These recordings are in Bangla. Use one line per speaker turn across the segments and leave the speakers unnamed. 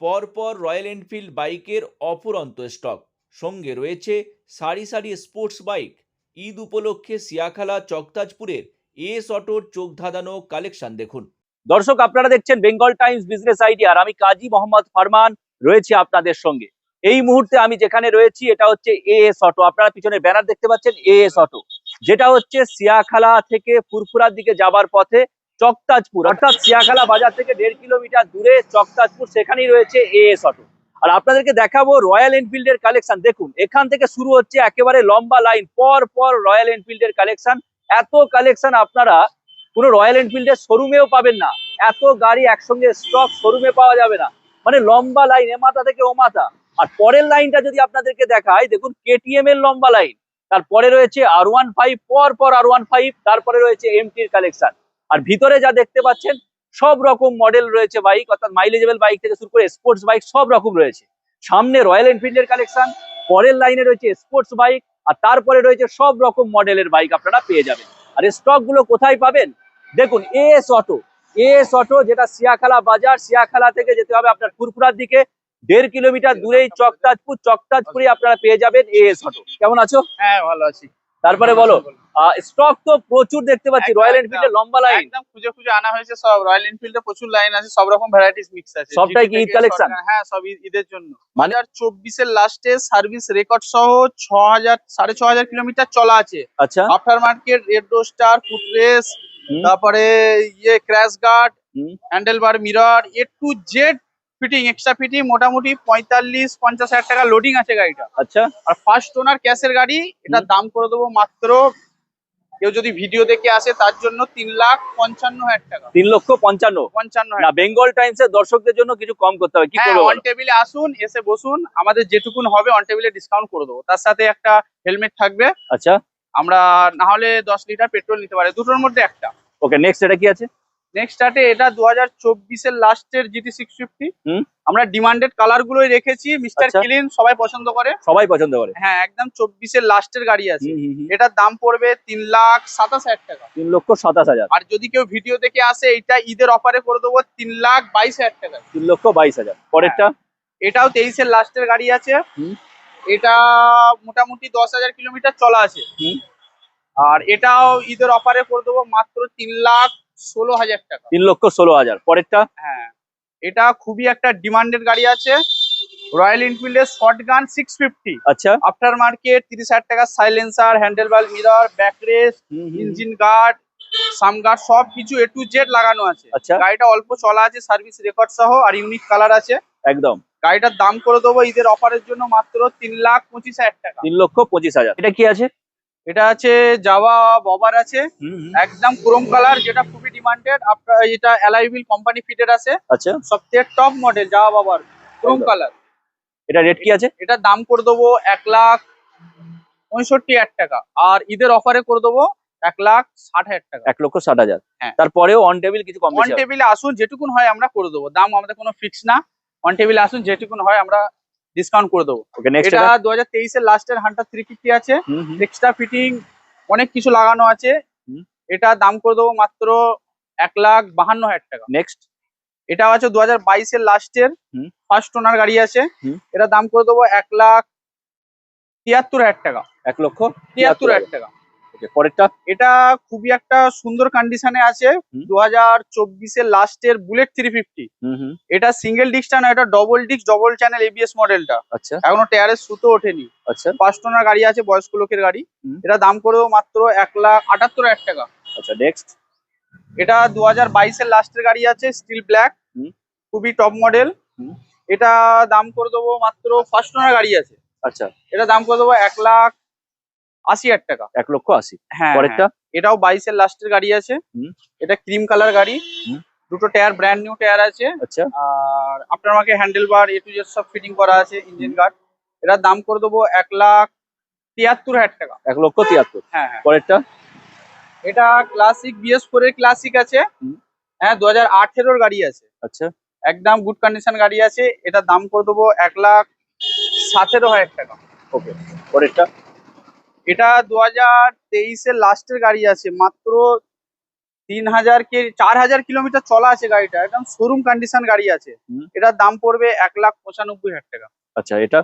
পরপর রয়্যাল এনফিল্ড বাইকের অফুরন্ত স্টক, সঙ্গে রয়েছে সারি সারি স্পোর্টস বাইক। ঈদ উপলক্ষে সিয়াখালা চকতাজপুরের এস অটোর চোখ ধাঁধানো কালেকশন দেখুন। দর্শক, আপনারা দেখছেন বেঙ্গল টাইমস বিজনেস আইডিয়া, আর আমি কাজী মোহাম্মদ ফারমান রয়েছি আপনাদের সঙ্গে। এই মুহূর্তে আমি যেখানে রয়েছি এটা হচ্ছে এএস অটো। আপনারা পিছনে ব্যানার দেখতে পাচ্ছেন, এএস অটো, যেটা হচ্ছে সিয়াখালা থেকে ফুরফুরার দিকে যাবার পথে চকতাজপুর, অর্থাৎ সিয়াখালা বাজার থেকে 1.5 কিলোমিটার দূরে চকতাজপুর, সেখানেই রয়েছে এএস অটো। আর আপনাদেরকে দেখাবো রয়্যাল এনফিল্ডের কালেকশন। দেখুন, এখান থেকে শুরু হচ্ছে একেবারে লম্বা লাইন, পর পর রয়্যাল এনফিল্ডের কালেকশন। এত কালেকশন আপনারা কোনো রয়্যাল এনফিল্ডের শোরুমেও পাবেন না। এত গাড়ি একসঙ্গে স্টক শোরুমে পাওয়া যাবে না, মানে লম্বা লাইন, এ মাথা থেকে ও মাথা। আর পরের লাইনটা যদি আপনাদেরকে দেখাই, দেখুন কেটিএম এর লম্বা লাইন, তারপরে রয়েছে R15, পর পর R15, তারপরে রয়েছে এমটির কালেকশন। আর ভিতরে যা দেখতে পাচ্ছেন সব রকম মডেল রয়েছে বাইক, অর্থাৎ মাইলেজেবল বাইক থেকে শুরু করে স্পোর্টস বাইক সব রকম রয়েছে। সামনে রয়্যাল এনফিল্ডের কালেকশন, পরের লাইনে রয়েছে স্পোর্টস বাইক, আর তারপরে রয়েছে সব রকম মডেলের বাইক আপনারা পেয়ে যাবেন। আর এই স্টক গুলো কোথায় পাবেন? দেখুন, এএস অটো, এএস অটো, যেটা সিয়াখালা বাজার, সিয়াখালা থেকে যেতে হবে আপনার ফুরফুরার দিকে, 1.5 কিলোমিটার দূরেই চকতাজপুর, চকতাজপুরে আপনারা পেয়ে যাবেন এএস অটো। কেমন আছো?
হ্যাঁ, ভালো আছি।
তারপরে বলো। স্টক তো প্রচুর দেখতে পাচ্ছি, রয়্যাল এনফিল্ডের লম্বা লাইন।
একদম খুঁজে খুঁজে আনা হয়েছে সব। রয়্যাল এনফিল্ডে প্রচুর লাইন আছে, সব রকম ভ্যারাইটিস মিক্স আছে।
সবটাই কি ঈদ কালেকশন?
হ্যাঁ, সব ঈদের জন্য।
মানে
2024 এর লাস্টে সার্ভিস রেকর্ড সহ 6,000 কিলোমিটার চলা আছে।
আচ্ছা,
after market, red roaster, footrest, তারপরে crash guard, handle bar, mirror, A to Z fitting, extra fitting, মোটামুটি 45-50 হাজার টাকা লোডিং আছে গাড়িটা।
আচ্ছা,
আর ফার্স্ট ওনার ক্যাশের গাড়ি, এটা দাম করে দেবো মাত্র, কেউ যদি ভিডিও দেখে আসে তার জন্য 3,55,000 টাকা।
3,55,000 না, বেঙ্গল টাইমস এর দর্শকদের জন্য কিছু কম করতে হবে, কি করবো?
অন টেবিলে আসুন, এসে বসুন, আমাদের যেটুকুন হবে অন টেবিলে ডিসকাউন্ট করে দেবো। তার সাথে একটা হেলমেট থাকবে।
আচ্ছা,
আমরা না হলে 10 লিটার পেট্রোল নিতে পারে, দুটোর মধ্যে একটা।
ওকে, নেক্সট এটা কি আছে?
নেক্সট স্টার্টে এটা 2024 এর লাস্টের GT 650। আমরা ডিমান্ডেড কালার গুলোই রেখেছি, মিস্টার
আচ্ছা।
ক্লিন, সবাই পছন্দ করে।
সবাই পছন্দ করে।
হ্যাঁ, একদম 24 এর লাস্টের গাড়ি আছে। এটার দাম পড়বে 3,27,000 টাকা।
3,27,000।
আর যদি কেউ ভিডিও দেখে আসে, এটা ঈদের অফারে করে দেবো 3,22,000 টাকা।
3,22,000। পরেরটা?
এটাও 23 এর লাস্টের গাড়ি আছে। এটা মোটামুটি 10,000 কিলোমিটার চলা আছে। আর এটাও ঈদের অফারে করে দেবো মাত্র 3,16,000 টাকা।
3,16,000। পরেরটা?
হ্যাঁ, এটা খুবই একটা ডিমান্ডেড গাড়ি আছে, রয়্যাল এনফিল্ডের শর্টগান 650।
আচ্ছা,
আফটার মার্কেট 30,000 টাকা, silencer, handle bar, mirror, backrest, engine guard, sump guard, সব কিছু এ টু জেড লাগানো আছে।
আচ্ছা,
গাড়িটা অল্প চলা আছে, সার্ভিস রেকর্ড সহ, আর ইউনিক কালার আছে
একদম।
গাড়িটার দাম করে দেবো ঈদের অফারের জন্য মাত্র 3,25,000 টাকা।
3,25,000। এটা কি আছে?
এটা আছে জাভা ববার আছে, একদম ক্রোম কালার, যেটা খুবই ডিমান্ডেড। আপনার এটা অ্যালয় হুইল কোম্পানি ফিটেড আছে।
আচ্ছা,
সবথেকে টপ মডেল জাভা বাবার ক্রোম কালার।
এটা রেট কি আছে?
এটার দাম করে দেবো 1,65,000 টাকা। আর ঈদের অফারে করে দেবো 1,60,000 টাকা।
1,60,000।
হ্যাঁ।
তারপরেও অন টেবিল কিছু কম
অন টেবিলে আসুন, যেটুকুন হয় আমরা করে দেবো। দাম আমাদের কোনো ফিক্স না, অন টেবিলে আসুন, যেটুকুন হয় আমরা ডিসকাউন্ট করে দেবো।
ওকে, নেক্সট
এটা 2023 এর লাস্টের হান্টার 350 আছে, এক্সট্রা ফিটিং অনেক কিছু লাগানো আছে। এটা দাম করে দেবো মাত্র 1,52,000 টাকা।
নেক্সট
এটা আছে 2022 এর লাস্টের ফার্স্ট ওনার গাড়ি আছে। এটা দাম করে দেবো 1,73,000 টাকা।
1,73,000
টাকা।
পরেরটা?
এটা খুবই একটা সুন্দর কন্ডিশনে আছে, 2024 এর লাস্টের বুলেট 350। এটা সিঙ্গেল ডিস্কটা না, এটা double disc, double channel ABS মডেলটা।
আচ্ছা,
এখনো টায়ারের সুতো ওঠেনি।
আচ্ছা,
ফার্স্ট ওনার গাড়ি আছে, বয়স্ক লোকের গাড়ি। এটা দাম করে দেবো মাত্র 1,78,000 টাকা।
আচ্ছা, নেক্সট?
এটা 2022 এর লাস্টের গাড়ি আছে, স্টিল ব্ল্যাক, খুবই টপ মডেল। এটা দাম করে দেবো মাত্র, ফার্স্ট ওনার গাড়ি আছে।
আচ্ছা,
এটা দাম করে দেবো 1,80,000 টাকা।
1,80,000।
হ্যাঁ,
পরেরটা?
এটাও 22 এর লাস্টের গাড়ি আছে। এটা ক্রিম কালার গাড়ি, দুটো টায়ার ব্র্যান্ড নিউ টায়ার আছে।
আচ্ছা,
আর আপনার আমাকে handle bar A to Z সব ফিটিং করা আছে, ইঞ্জিন গার্ড। এটার দাম করে দেবো 1,73,000 টাকা।
1,73,000।
হ্যাঁ।
পরেরটা?
এটা ক্লাসিক BS4 এর ক্লাসিক আছে। হ্যাঁ, 2018 এর গাড়ি আছে।
আচ্ছা,
একদম গুড কন্ডিশন গাড়ি আছে। এটা দাম করে দেবো 1,17,000 টাকা।
ওকে, পরেরটা?
এটা 2023 এর লাস্টের গাড়ি আছে, মাত্র 4,000 কিলোমিটার চলা আছে গাড়িটা, একদম শোরুম কন্ডিশন গাড়ি আছে।
হুম।
এটার দাম পড়বে 1,95,000 টাকা।
আচ্ছা, এটা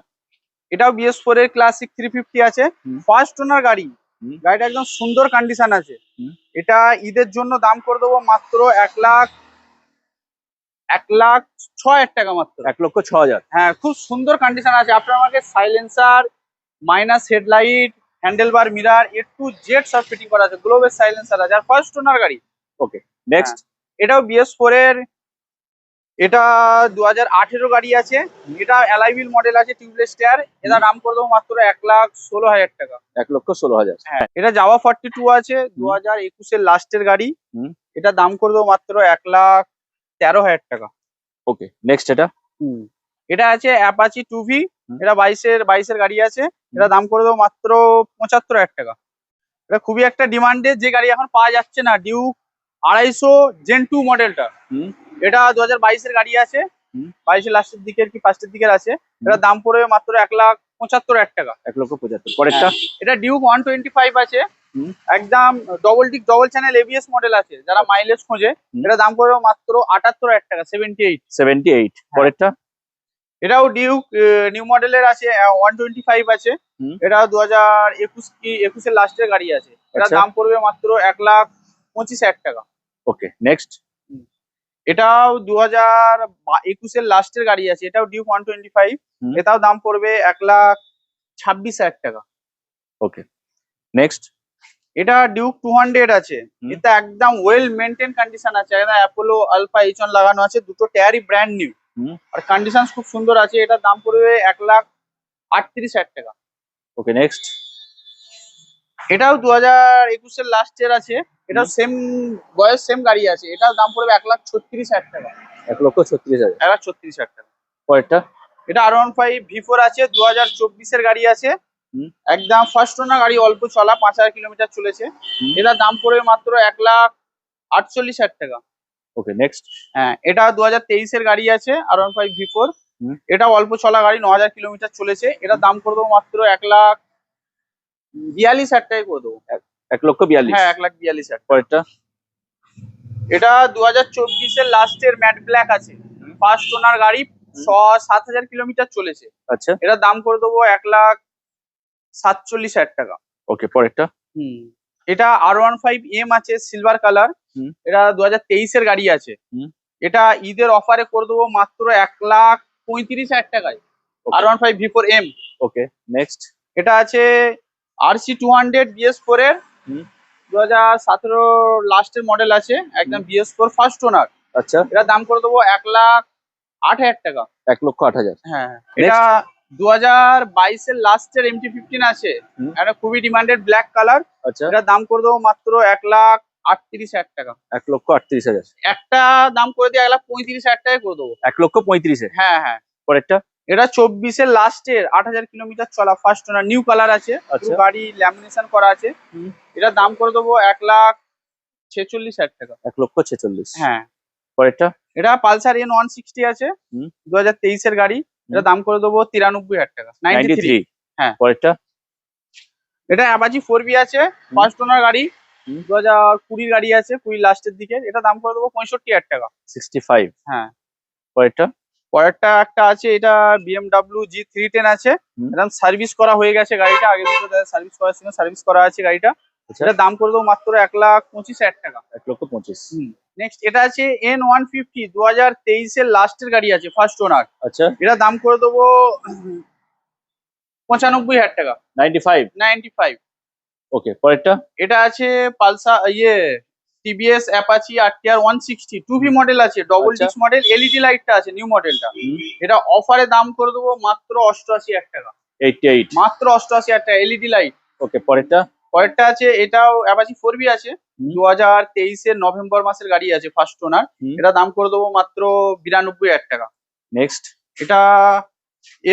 এটাও BS4 এর ক্লাসিক 350 আছে,
হুম।
ফার্স্ট ওনার গাড়ি।
হুম।
গাড়িটা একদম সুন্দর কন্ডিশন আছে।
হুম।
এটা ঈদের জন্য দাম করে দেবো মাত্র 1,06,000 টাকা মাত্র।
1,06,000।
হ্যাঁ, খুব সুন্দর কন্ডিশন আছে। আপনার আমাকে silencer, minus headlight, handlebar, mirror, A to Z সব ফিটিং করা আছে। গ্লোবের সাইলেন্সার আছে, আর ফার্স্ট ওনার গাড়ি।
ওকে, নেক্সট।
এটাও BS4 এর, এটা 2018 গাড়ি আছে। এটা অ্যালাইভিল মডেল আছে, টিউবলেস টায়ার। এটা দাম করে দেবো মাত্র 1,16,000 টাকা।
1,16,000।
হ্যাঁ, এটা জাভা 42 আছে, 2021 এর লাস্টের গাড়ি।
হুম।
এটা দাম করে দেবো মাত্র 1,13,000 টাকা।
ওকে, নেক্সট। এটা
এটা আছে অ্যাপাচি 2V।
হুম।
এটা 22 এর গাড়ি আছে। এটা দাম করে দেবো মাত্র 75,000 টাকা। এটা খুবই একটা ডিমান্ডের যে গাড়ি, এখন পাওয়া যাচ্ছে না, ডিউক 250 Gen 2 মডেলটা।
হুম।
এটা 2022 এর গাড়ি আছে,
হুম।
22 এর লাস্টের দিকের কি ফার্স্টের দিকের আছে। এটা দাম পড়বে মাত্র 1,75,000 টাকা।
1,75,000। পরেরটা?
এটা ডিউক 125 আছে,
হুম।
একদম ডবল ডিক ডবল চ্যানেল ABS মডেল আছে, যারা মাইলেজ খোঁজে। এটা দাম পড়বে মাত্র 78,000 টাকা, 78।
78। পরেরটা?
এটাও ডিউক নিউ মডেলের আছে, 125 আছে।
হুম।
এটা 2021 এর লাস্টের গাড়ি আছে। এটা
আচ্ছা।
দাম পড়বে মাত্র 1,25,000 টাকা।
ওকে, নেক্সট।
এটাও 2021 এর লাস্টের গাড়ি আছে। এটাও ডিউক 125।
হুম।
এটাও দাম পড়বে 1,26,000 টাকা।
ওকে, নেক্সট।
এটা ডিউক 200 আছে।
হুম।
এটা একদম ওয়েল মেনটেন কন্ডিশন আছে, একদম অ্যাপোলো আলফা H1 লাগানো আছে, দুটো টায়ারই ব্র্যান্ড নিউ।
হুম।
আর কন্ডিশন খুব সুন্দর আছে। এটার দাম পড়বে 1,38,000 টাকা।
ওকে, নেক্সট।
এটাও 2021 এর লাস্টের আছে। এটাও সেম বয়স, সেম গাড়ি আছে। এটার দাম পড়বে 1,36,000 টাকা।
1,36,000।
1,36,000 টাকা।
পরেরটা?
এটা R15 V4 আছে, 2024 এর গাড়ি আছে।
হুম।
একদম ফার্স্ট ওনার গাড়ি, অল্প চলা, 5,000 কিলোমিটার চলেছে।
হুম।
এটার দাম পড়বে মাত্র 1,48,000 টাকা।
ওকে, নেক্সট।
হ্যাঁ, এটা 2023 এর গাড়ি আছে, R15 V4।
হুম।
এটা অল্প চলা গাড়ি, 9,000 কিলোমিটার চলেছে। এটার দাম করে দেবো মাত্র 1,42,000 টাকায় করে দেবো।
1,42,000।
হ্যাঁ, 1,42,000।
পরেরটা?
এটা 2024 এর লাস্টের ম্যাট ব্ল্যাক আছে, ফার্স্ট ওনার গাড়ি, 7,000 কিলোমিটার চলেছে।
আচ্ছা।
এটা দাম করে দেবো 1,47,000 টাকা।
ওকে, পরেরটা?
এটা R15M আছে, সিলভার কালার।
হুম।
এটা 2023 এর গাড়ি আছে।
হুম।
এটা ঈদের অফারে করে দেবো মাত্র 1,35,000 টাকায়, R15 V4M।
ওকে, নেক্সট।
এটা আছে RC200 BS4 এর,
হুম।
2017 লাস্টের মডেল আছে, একদম BS4 ফার্স্ট ওনার।
আচ্ছা,
এটা দাম করে দেবো 1,08,000 টাকা।
1,08,000।
হ্যাঁ, এটা 2022 এর লাস্টের MT-15 আছে,
হুম।
এটা খুবই ডিমান্ডেড, ব্ল্যাক কালার।
আচ্ছা,
এটা দাম করে দেবো মাত্র 1,38,000 টাকা।
1,38,000।
একটা দাম করে দিয়ে 1,35,000 টাকায় করে দেবো।
1,35,000।
হ্যাঁ হ্যাঁ।
পরেরটা?
এটা 24 এর লাস্টের 8,000 কিলোমিটার চলা, ফার্স্ট ওনার, নিউ কালার আছে,
আচ্ছা।
পুরো গাড়ি ল্যামিনেশন করা আছে।
হুম।
এটা দাম করে দেবো 1,46,000 টাকা।
1,46,000।
হ্যাঁ।
পরেরটা?
এটা পালসার N160 আছে,
হুম।
2023 এর গাড়ি। এটা দাম করে দেবো 93,000 টাকা, 93। হ্যাঁ।
পরেরটা?
এটা অ্যাপাচি 4B আছে, ফার্স্ট ওনার গাড়ি,
হুম।
2020 গাড়ি আছে, 20 লাস্টের দিকে। এটা দাম করে দেবো 65,000 টাকা।
65।
হ্যাঁ।
পরেরটা?
পরেরটা একটা আছে, এটা BMW G310 আছে।
হুম।
একদম সার্ভিস করা হয়ে গেছে গাড়িটা, আগে দুটো সার্ভিস করার সঙ্গে সার্ভিস করা আছে গাড়িটা।
আচ্ছা।
এটা দাম করে দেবো মাত্র 1,25,000 টাকা।
1,25,000।
নেক্সট এটা আছে N150, 2023 এর লাস্টের গাড়ি আছে, ফার্স্ট ওনার।
আচ্ছা,
এটা দাম করে দেবো 95,000 টাকা,
95।
95।
ওকে, পরেরটা?
এটা আছে Pulsar TVS Apache RTR 160, 2V model আছে, ডবল
আচ্ছা।
ডিস্ক মডেল, LED লাইটটা আছে, নিউ মডেলটা।
হুম।
এটা অফারে দাম করে দেবো মাত্র 88,000 টাকা।
88।
মাত্র 88,000 টাকা, LED লাইট।
ওকে, পরেরটা?
পরেরটা আছে, এটাও অ্যাপাচি 4B আছে,
হুম।
2023 এর নভেম্বর মাসের গাড়ি আছে, ফার্স্ট ওনার।
হুম।
এটা দাম করে দেবো মাত্র 92,000 টাকা।
নেক্সট?
এটা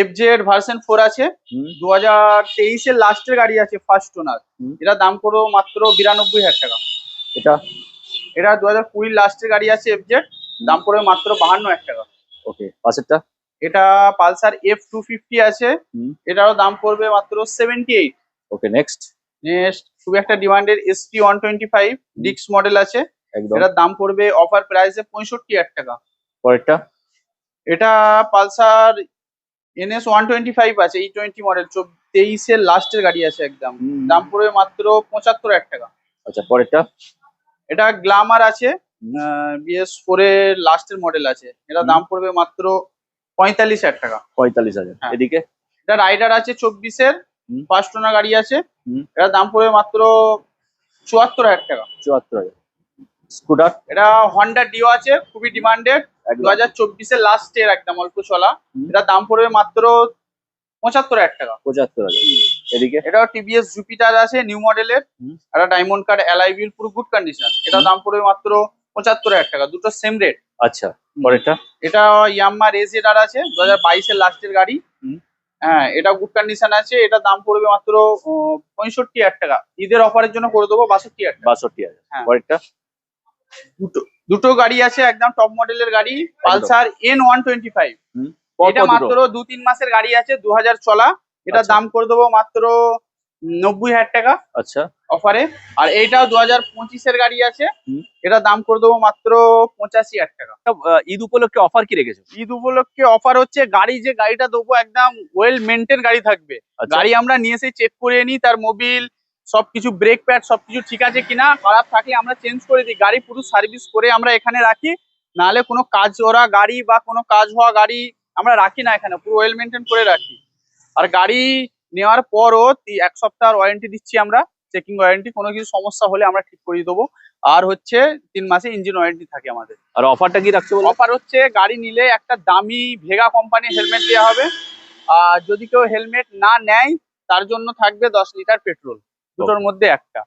FZ ভার্সন 4 আছে,
হুম।
2023 এর লাস্টের গাড়ি আছে, ফার্স্ট ওনার।
হুম।
এটা দাম করে দেবো মাত্র 92,000 টাকা।
এটা?
এটা 2020 লাস্টের গাড়ি আছে, FZ, দাম পড়বে মাত্র 52,000 টাকা।
ওকে, পাশেরটা?
এটা পালসার F250 আছে,
হুম।
এটারও দাম পড়বে মাত্র 78।
ওকে, নেক্সট?
নেক্সট খুব একটা ডিমান্ডের SP 125 ডিক্স মডেল আছে,
একদম।
এটার দাম পড়বে অফার প্রাইসে 65,000 টাকা।
পরেরটা
এটা পালসার NS 125 আছে, E20 মডেল, 23-এর লাস্টের গাড়ি আছে একদম। দাম পড়বে মাত্র 75,000 টাকা।
আচ্ছা, পরেরটা
এটা গ্ল্যামার আছে, BS4 এর লাস্টের মডেল আছে। এটা দাম পড়বে মাত্র 45,000 টাকা।
45,000।
হ্যাঁ।
এদিকে
এটা রাইডার আছে 24-এর,
হুম।
ফার্স্ট ওনার গাড়ি আছে।
হুম।
এটা দাম পড়বে মাত্র 74,000 টাকা।
74,000। স্কুটার
এটা হন্ডা ডিও আছে, খুবই ডিমান্ডেড,
একদম।
2024-এর লাস্টের একদম অল্প চলা।
হুম।
এটা দাম পড়বে মাত্র 75,000 টাকা।
75,000। এদিকে
এটাও TVS জুপিটার আছে নিউ মডেলের,
হুম।
একটা ডায়মন্ড কার্ড অ্যালয় হুইল, পুরো গুড কন্ডিশন। এটা দাম পড়বে মাত্র 75,000 টাকা। দুটো সেম রেট।
আচ্ছা, পরেরটা
এটা ইয়াম্মা রেজেডার আছে, 2022-এর লাস্টের গাড়ি।
হুম।
হ্যাঁ, এটা গুড কন্ডিশন আছে। এটা দাম পড়বে মাত্র 65,000 টাকা। ঈদের অফারের জন্য করে দেবো 62,000 টাকা।
62,000।
হ্যাঁ।
পরেরটা
দুটো গাড়ি আছে একদম টপ মডেলের গাড়ি, পালসার N125। এটা মাত্র 2-3 মাসের গাড়ি আছে, 2000 চলা। এটা
আচ্ছা।
দাম করে দেবো মাত্র 90,000 টাকা
আচ্ছা,
অফারে। আর এইটাও 2025-এর গাড়ি আছে।
হুম।
এটা দাম করে দেবো মাত্র 85,000 টাকা।
ঈদ উপলক্ষে অফার কি রেখেছো?
ঈদ উপলক্ষে অফার হচ্ছে, যে গাড়িটা দেবো একদম ওয়েল মেনটেন গাড়ি থাকবে।
আচ্ছা।
গাড়ি আমরা নিয়ে এসে চেক করে নিই, তার মোবিল সবকিছু, ব্রেক প্যাড সবকিছু ঠিক আছে কিনা। খারাপ থাকলে আমরা চেঞ্জ করে দিই। গাড়ি পুরো সার্ভিস করে আমরা এখানে রাখি, নাহলে কোনো কাজ ওরা গাড়ি বা কোনো কাজ হওয়া গাড়ি আমরা রাখি না এখানে, পুরো ওয়েল মেনটেন করে রাখি। আর গাড়ি নেওয়ার পরও 1 সপ্তাহ ওয়ারেন্টি দিচ্ছি আমরা, চেকিং ওয়ারেন্টি। কোনো কিছু সমস্যা হলে আমরা ঠিক করিয়ে দেবো। আর হচ্ছে 3 মাসে ইঞ্জিন ওয়ারেন্টি থাকে আমাদের।
আর অফারটা কি রাখছো বলো?
অফার হচ্ছে, গাড়ি নিলে একটা দামি ভেগা কোম্পানির হেলমেট দেওয়া হবে। আর যদি কেউ হেলমেট না নেয়, তার জন্য থাকবে 10 লিটার পেট্রোল, দুটোর মধ্যে একটা।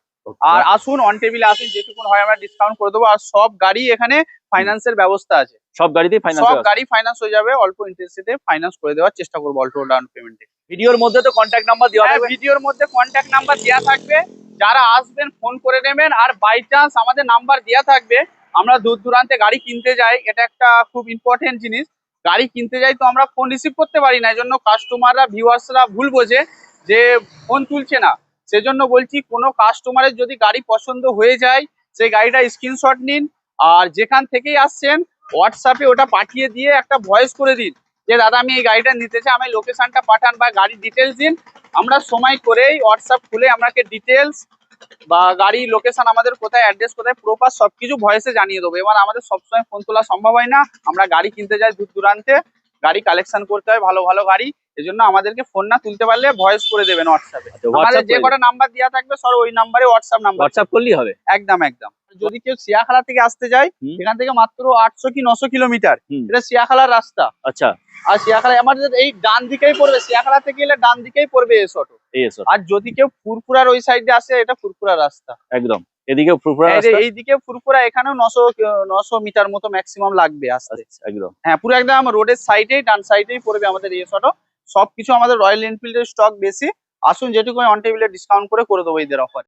আর আসুন, অন টেবিলে আসুন, যেটুকুন হয় আমরা ডিসকাউন্ট করে দেবো। আর সব গাড়ি এখানে ফাইন্যান্সের ব্যবস্থা আছে।
সব গাড়িতেই ফাইন্যান্স?
সব গাড়ি ফাইন্যান্স হয়ে যাবে, অল্প ইন্টারেস্টে ফাইন্যান্স করে দেওয়ার চেষ্টা করবো, অল্প ডাউন পেমেন্টে।
ভিডিওর মধ্যে তো কন্ট্যাক্ট নাম্বার দেওয়া
হ্যাঁ,
থাকবে।
ভিডিওর মধ্যে কন্ট্যাক্ট নাম্বার দেওয়া থাকবে। যারা আসবেন ফোন করে নেবেন। আর বাই চান্স আমাদের নাম্বার দেওয়া থাকবে, আমরা দূর দূরান্তে গাড়ি কিনতে যাই, এটা একটা খুব ইম্পর্টেন্ট জিনিস। গাড়ি কিনতে যাই তো আমরা ফোন রিসিভ করতে পারি না, এই জন্য কাস্টমাররা, ভিউয়ার্সরা ভুল বোঝে যে ফোন তুলছে না। সেজন্য বলছি, কোনো কাস্টমারের যদি গাড়ি পছন্দ হয়ে যায়, সেই গাড়িটা স্ক্রিনশট নিন। আর যেখান থেকেই আসছেন, হোয়াটসঅ্যাপে ওটা পাঠিয়ে দিয়ে একটা ভয়েস করে দিন যে দাদা আমি এই গাড়িটা নিতে চাই, আমি লোকেশনটা পাঠান বা গাড়ির ডিটেলস দিন। আমরা সময় করেই হোয়াটসঅ্যাপ খুলে আপনাকে ডিটেলস বা গাড়ি লোকেশন, আমাদের কোথায় অ্যাড্রেস, কোথায় প্রপার সবকিছু ভয়েসে জানিয়ে দেবো। এবার আমাদের সবসময় ফোন তোলা সম্ভব হয় না, আমরা গাড়ি কিনতে যাই দূর দূরান্তে, গাড়ি কালেকশন করতে হয় ভালো ভালো গাড়ি। এজন্য আমাদেরকে ফোন না তুলতে পারলে ভয়েস করে দেবেন হোয়াটসঅ্যাপে। আমাদের যে কটা নাম্বার দেওয়া থাকবে সব ওই নাম্বারে হোয়াটসঅ্যাপ নাম্বার,
হোয়াটসঅ্যাপ করলেই হবে।
একদম একদম। যদি কেউ সিয়াখালা থেকে আসতে যায়,
হুম।
এখান থেকে মাত্র 800 কি 900 কিলোমিটার।
হুম।
এটা সিয়াখালার রাস্তা।
আচ্ছা,
আর সিয়াখালা আমাদের এই ডান দিকেই পড়বে, সিয়াখালা থেকে এলে ডান দিকেই পড়বে এস অটো।
এসো।
আর যদি কেউ ফুরফুরার ওই সাইডে আসে, এটা ফুরফুরা রাস্তা
একদম। এদিকে ফুরফুরা
এই যে,
রাস্তা।
এইদিকে ফুরফুরা, এখানেও 900 মিটার মতো ম্যাক্সিমাম লাগবে আসতে।
আচ্ছা, একদম।
হ্যাঁ, পুরো একদম রোডের সাইডেই, ডান সাইডেই পড়বে আমাদের এস অটো। সবকিছু আমাদের রয়্যাল এনফিল্ডের স্টক বেশি। আসুন, যেটুকু অন টেবিলে ডিসকাউন্ট করে দেবো ঈদের অফার।